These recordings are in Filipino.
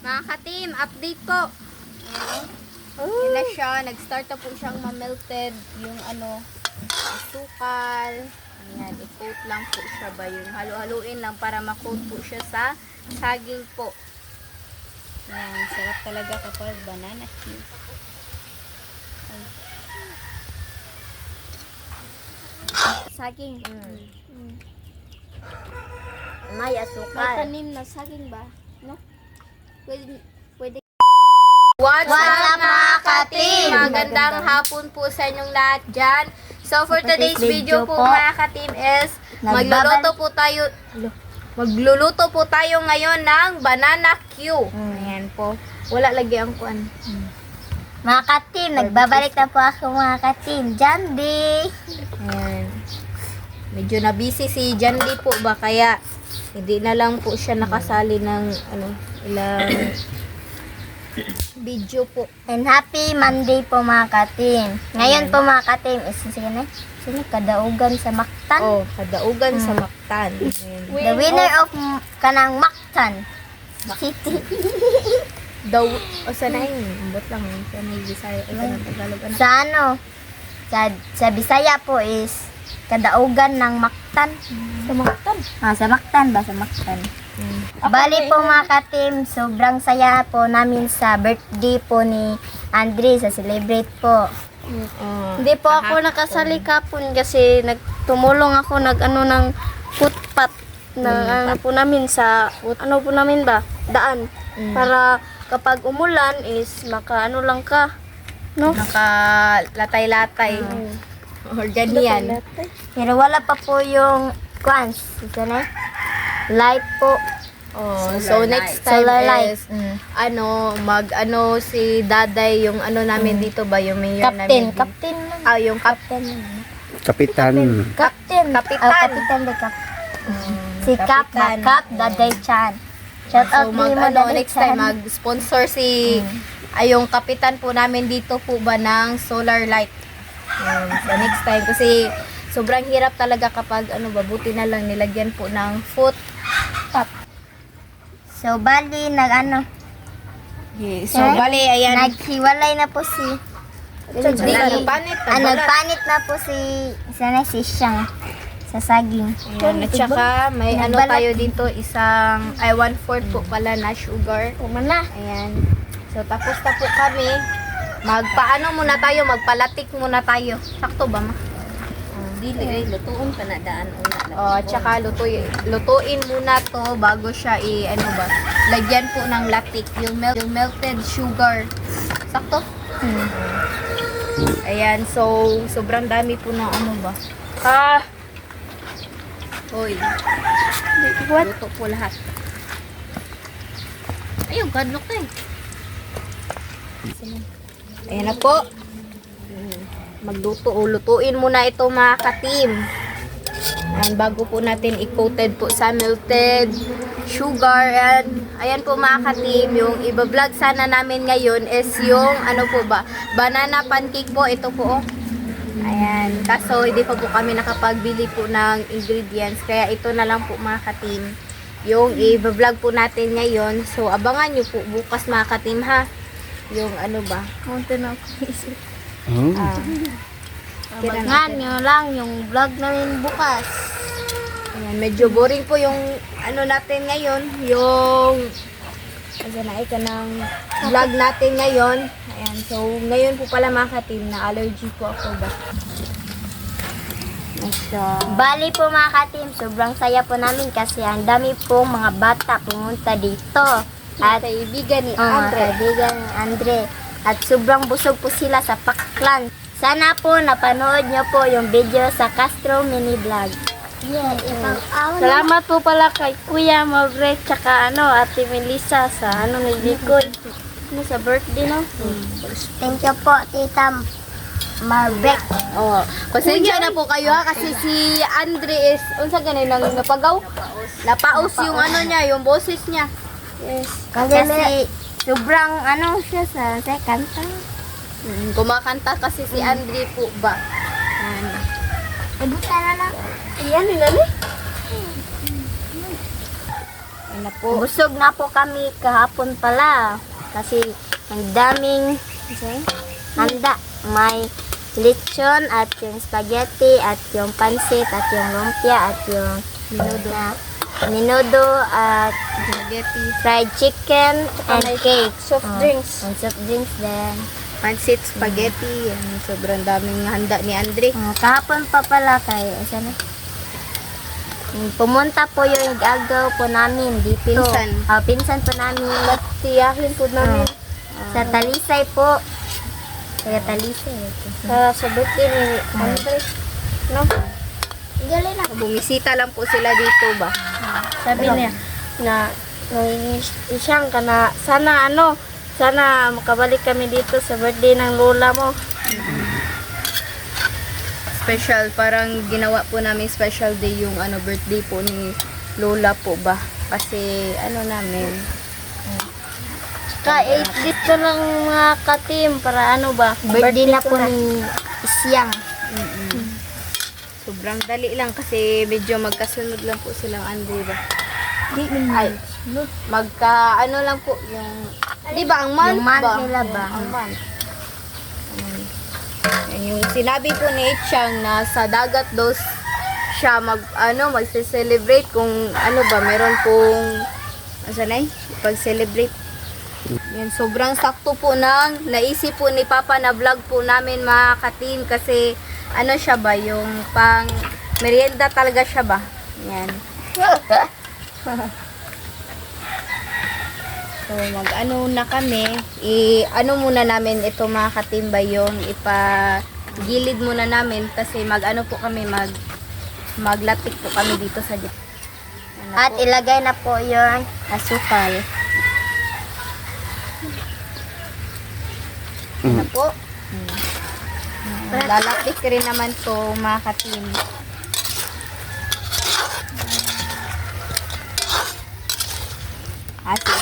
Mga ka-team, update po. Ayan na siya. Nag-start na po siyang ma-melted. Yung asukal. Ayan, i-coat lang po siya ba yun. Halo-haluin lang para ma-coat po siya sa saging po. Ayan, sarap talaga kapag banana cue. Saging. May asukal. May tanim na saging ba? No? Pwede. What's up mga ka-team? Magandang hapon po sa inyong lahat dyan. So for today's video po mga ka-team is magluluto po tayo ngayon ng banana cue. Ayan po. Wala lagi ang kuan. Mga ka-team, nagbabalik na po ako mga ka-team. Jandy! Ayan. Medyo na busy si Jandy po ba kaya hindi na lang po siya nakasali ng ilang video po. And happy Monday po mga ka-team. Ngayon po mga ka-team is kadaugan sa Mactan. Oh, kadaugan sa Mactan. Ayan. The winner of kanang Mactan City. Sanay, ambot lang. Sanay, Bisaya, sanay, Tagalog. Sa Bisaya po is kadaugan ng Mactan. Sa Mactan. Sa Mactan ba? Sa Mactan. Bali po mga ka-team, sobrang saya po namin sa birthday po ni Andre sa celebrate po. Hindi po ako nakasali kapon kasi tumulong ako ng footpath na po namin sa po namin ba daan para kapag umulan is lang ka no Nakalatay-latay. Or ganyan. Pero wala pa po yung quans. Light po. Oh, so next time Solar light. is si Daday yung namin dito ba yung mayor namin. Captain. Yung Captain. Kapitan. Kapitan. Kapitan. Si Cap, Daday Chan. Shout out So mo Daday next time Chan. mag-sponsor si yung kapitan po namin dito po ba ng solar light. So next time kasi sobrang hirap talaga kapag buti na lang nilagyan po ng foot top. So bali So bali ayan. naghiwalay na po si Nagpanit. nagpanit na po si Siyang sa saging. Ayan, at saka may Nagbalat. tayo dito isang 1/4 po pala na sugar. Kumana. Ayan. So tapos na po kami. Magpalatik muna tayo. Sakto ba ma? dili lutuon pa na daan una Oh, tsaka lutuin muna to bago siya lagyan po ng latik, yung melted sugar. Sakto? Ayan, so sobrang dami po ng Hoy. Luto po lahat. Ayun, kadlok na eh. Ayan na po. Lutuin muna ito mga ka-team. Bago po natin i-coated po sa melted sugar. Ayan po mga ka-team, yung i-vlog sana namin ngayon is yung banana pancake po. Ito po Ayan, kaso hindi pa po kami nakapagbili po ng ingredients. Kaya ito na lang po mga ka-team yung i-vlog po natin ngayon. So abangan nyo po bukas mga ka-team ha. Yung mountain of Abangan nyo lang yung vlog namin bukas. Ayan, medyo boring po yung natin ngayon, yung ng vlog natin ngayon. Ayan, so ngayon po pala mga ka-team na allergy po ako ba. Bali po mga ka-team, sobrang saya po namin kasi ang dami pong mga bata pumunta dito. At kaibigan ni Andre. Kaibigan ni Andre. At sobrang busog po sila sa paklan. Sana po napanood nyo po yung video sa Castro Mini Vlog. Salamat po pala kay Kuya Mauret tsaka Ate Melissa sa nilikod sa birthday no. Thank you po, Tita Marbeck. Oh, pasensya na po kayo ha kasi si Andre is unsa ganun nang napagaw. Napaus yung niya, yung boses niya. Yes. Kasi sobrang siya sa kanta. Kumakanta kasi si Andre po ba. Ayan. Ibutan na lang. Ayan na po. Busog na po kami kahapon pala. Kasi ang daming handa. May lechon at yung spaghetti at yung pansit at yung lumpia at yung minudo at Spaghetti. fried chicken and cake. Soft drinks. And soft drinks din. Pansit, spaghetti. Yan, sobrang daming handa ni Andre. Kahapon pa pala kayo. Sana? Pumunta po yung agaw po namin dito. Pinsan. Pinsan po namin. Tiyahin po namin. Sa Talisay po. Sa Talisay. Sa birthday ni Andre. No? Galing na. Bumisita lang po sila dito ba? Sabi niya na isang ka na sana makabalik kami dito sa birthday ng lola mo. Special, parang ginawa po namin special day yung birthday po ni Lola po ba? Kasi namin, Ka-8 dito lang mga ka-team para Birthday na po ni Isyang. sobrang dali lang kasi medyo magkasunod lang po silang Andre ba? Ay, lang po yung, di ba ang month Yung month ba? nila ba? Ang month. Yung sinabi po ni Itchang na sa dagat daw siya magse-celebrate kung meron pong pag-celebrate. Yan, sobrang sakto po ng naisip po ni Papa na vlog po namin mga ka-team kasi siya ba, yung pang merienda talaga siya ba? Yan. So, na kami, muna namin ito mga katimba yung ipagilid muna namin kasi po kami, maglatik po kami dito sa gitna. At ilagay na po yung asukal. Ano po? Lalapik rin naman to mga katim.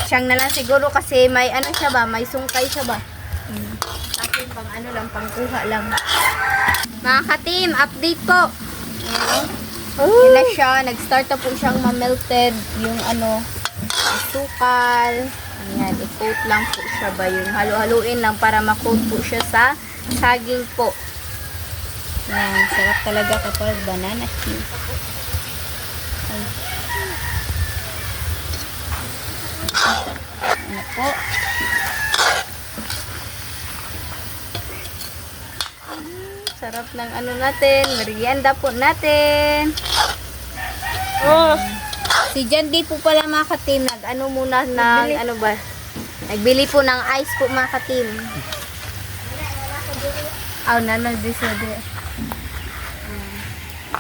Siyang na lang siguro kasi may siya ba, may sungkay siya ba. Akin pang lang, pangkuha lang. Mga katim, update po. Ayan na siya, nag-start na po siyang ma-melted yung asukal. Ayan, i-coat lang po siya ba, yung halo-haluin lang para ma-coat po siya sa saging po. Ayan, sarap talaga kapag banana cue. Ano po? Sarap ng natin, merienda po natin. Oh, Si Jan D po pala mga ka-team, muna ng nagbili po ng ice po mga ka-team. Nanay di siya di.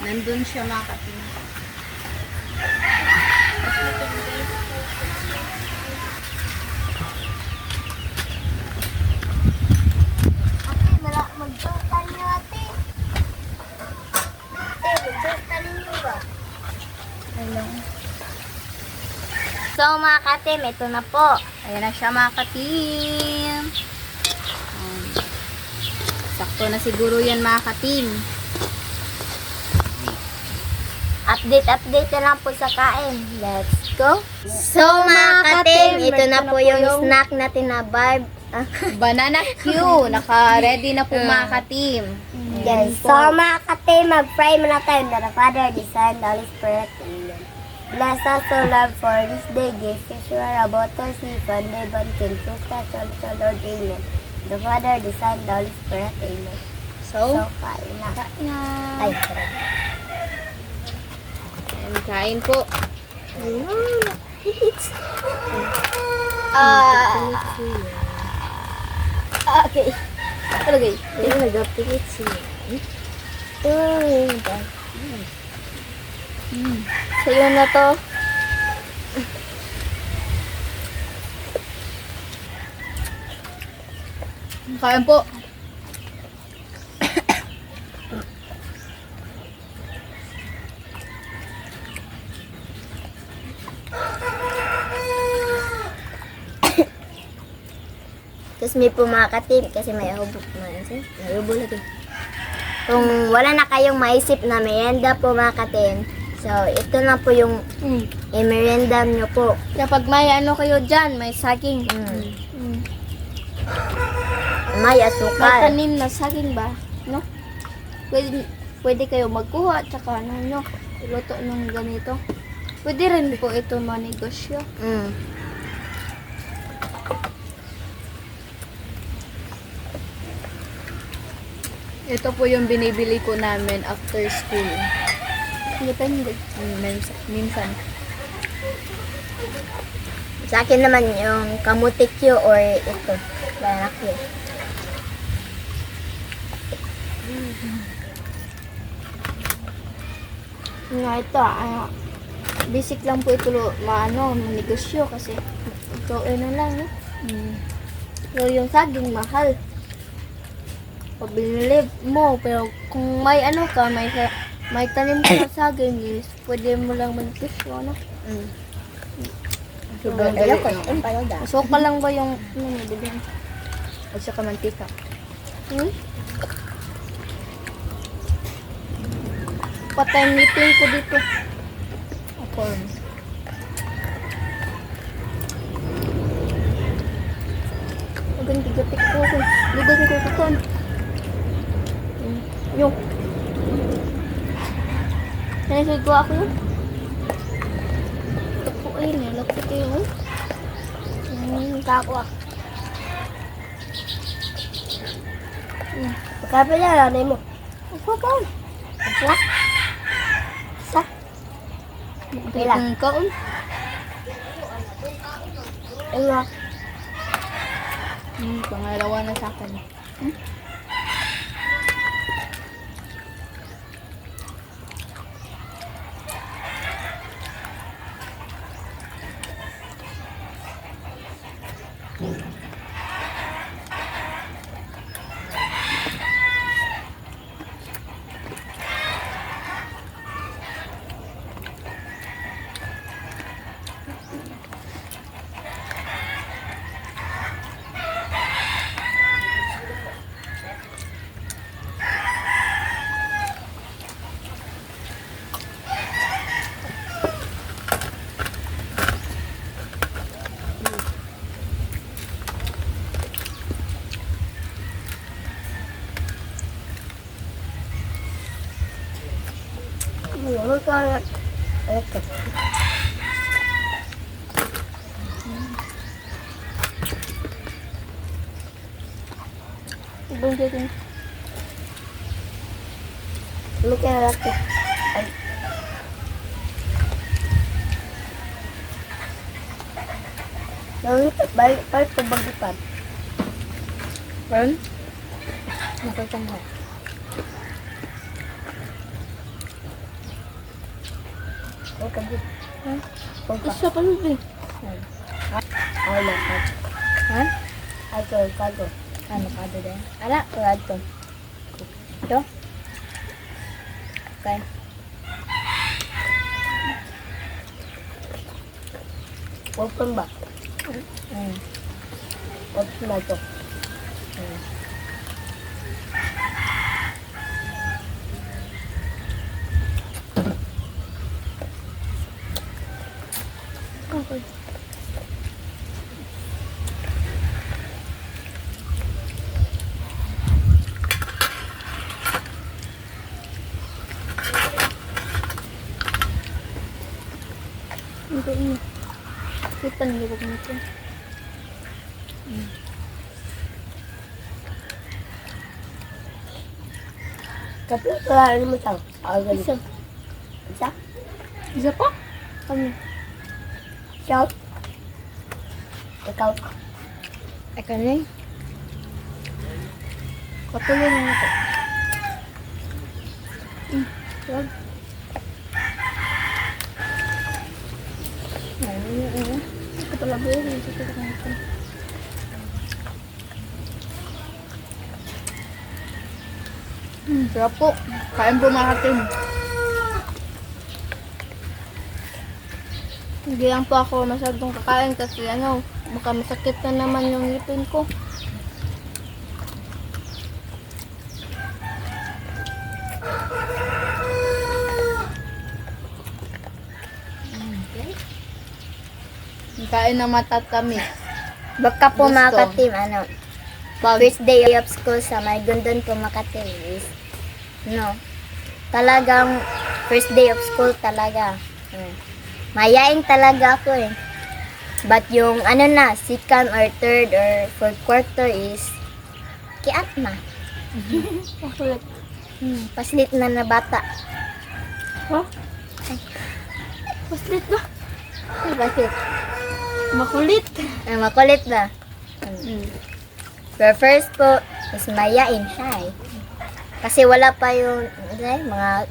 Nandun siya mga ka-team. Mag-jotal niyo ate. Mag-jotal niyo ba? So mga katim, ito na po. Ayan na siya mga ka-team. Sakto na siguro yan mga ka-team. Update na lang po sa kain. Let's go. So mga katim, ito na po yung snack natin na Banana Q. Naka-ready na po mga ka-team. Yes. So mga katim, mag-pray muna tayo. The Father, the Son, the Holy Spirit. Amen. Bless us, O Lord, for this day. Give us sure about us, if and never can trust us, also Lord. Amen. The Father, the Son, the Holy Spirit. Amen. So kain na. Ay, sorry. Ayan, kain po. Okay. Talagay. Nag-apingit siya. sa'yo na to. Kain po. Tapos may pumakatim kasi may hubog na. May hubog lagi. Kung wala na kayong maisip na merienda pumakatim, So, ito na po yung i-merienda nyo po. Kapag may ano kayo dyan, may saging. May May asukal. tanim na saging ba? No? Pwede kayo magkuha, tsaka ano nyo, iluto ng ganito. Pwede rin po ito manegosyo. Ito po yung binibili ko namin after school. Depende. Minsan. Sa akin naman yung kamutikyo or ito. Barakyo. Nga ito, basic lang po ito, manegosyo kasi ito, ano lang, no? Pero yung saging, mahal. Pag binili mo, pero kung may ano ka, may tanim ka sa saging, is pwede mo lang manegosyo, ano? Sobrang galing. So, ka lang ba yung, nabili mo? At saka mantika. Patay meeting ko dito. Ako. Agad tigatik ko. Lugan ko kuton. Yung. Naisig ko ako yun. Ako ay nalapit kayo. Kako. Magkapit na lang mo. Ako pa. Sa? Sa? Pila? Kaon. Ano? Pangalawa na sa akin. Ano ka? Ito. Ibang dito. Ano kaya natin? Ay. Balik pa bagipan. Well, nakatangha. Okay. Isa pa nun eh. Ay, lakad. Ha? Kago. Ano ka din? Ala, tulad ko. Ito? Okay. Open ba? Open ba ito? Okay. Hindi ini. Kita nyo ko nito. Kapag wala mo ito. Isa. Isa? Isa pa? Kami. Shout. Ikaw. Eka na eh. Patuloy na ito. Wag. Ito pala ba yun? Ito pala ba ito? Sarap po. Kain po mga katim. Hindi lang po ako masyadong kakain kasi baka masakit na naman yung ngipin ko. Kain na matatamis. Baka po Gusto. mga ka-team, ano, Pag, first day of school sa Marigondon po mga ka-team is, no, talagang first day of school talaga. Mayain talaga ako eh. But yung ano na, second or third or fourth quarter is kiat na. Paslit na bata. Oh? Paslit ba? Paslit. Makulit. Makulit na. Pero first po is mayain siya eh. Kasi wala pa yung mga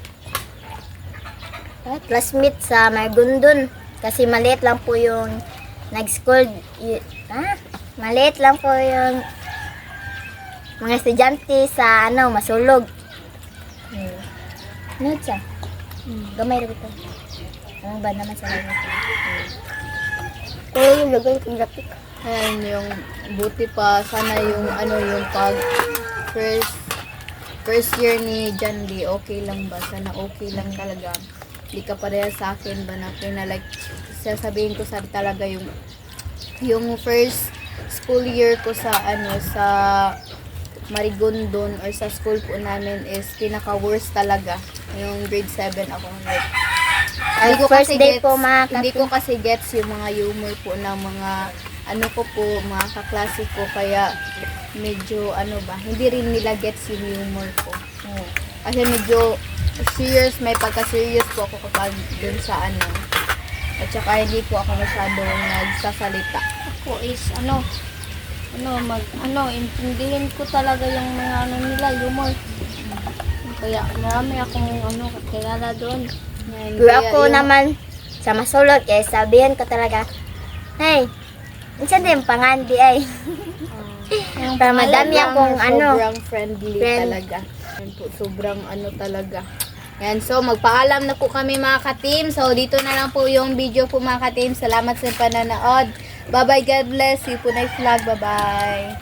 classmate sa Marigondon. Kasi maliit lang po yung nag-school. Maliit lang po yung mga estudyante sa Masulog. Ano siya? Gamay rin ito. Ano ba naman sa rin ito? Yung lagay kong graphic. ayan yung buti pa. Sana yung yung pag first year ni John Lee, okay lang ba? Sana okay lang talaga. Hindi ka pareha sa akin ba na like sasabihin ko sa talaga yung first school year ko sa sa Marigondon or sa school po namin is pinaka-worst talaga. Yung grade 7 ako. Like, First day po mga hindi ko kasi gets yung mga humor po ng mga mga kaklase ko, kaya medyo hindi rin nila gets yung humor ko. Kasi medyo serious, may pagka-serious po ako kapag dun sa at saka hindi po ako masyadong nagsasalita. Ako is intindihin ko talaga yung mga nila, humor. Kaya marami akong kakilala doon. Yan, Pero kaya ako naman, sa Masulog, sabihan ko talaga, hey, minsan din pangandi ay. Para madami akong sobrang friendly friend. talaga. Yan po, sobrang talaga. Yan, so magpaalam na po kami mga ka-team. So dito na lang po yung video po mga ka-team. Salamat sa pananood. Bye bye, God bless. See you po next vlog. Bye bye.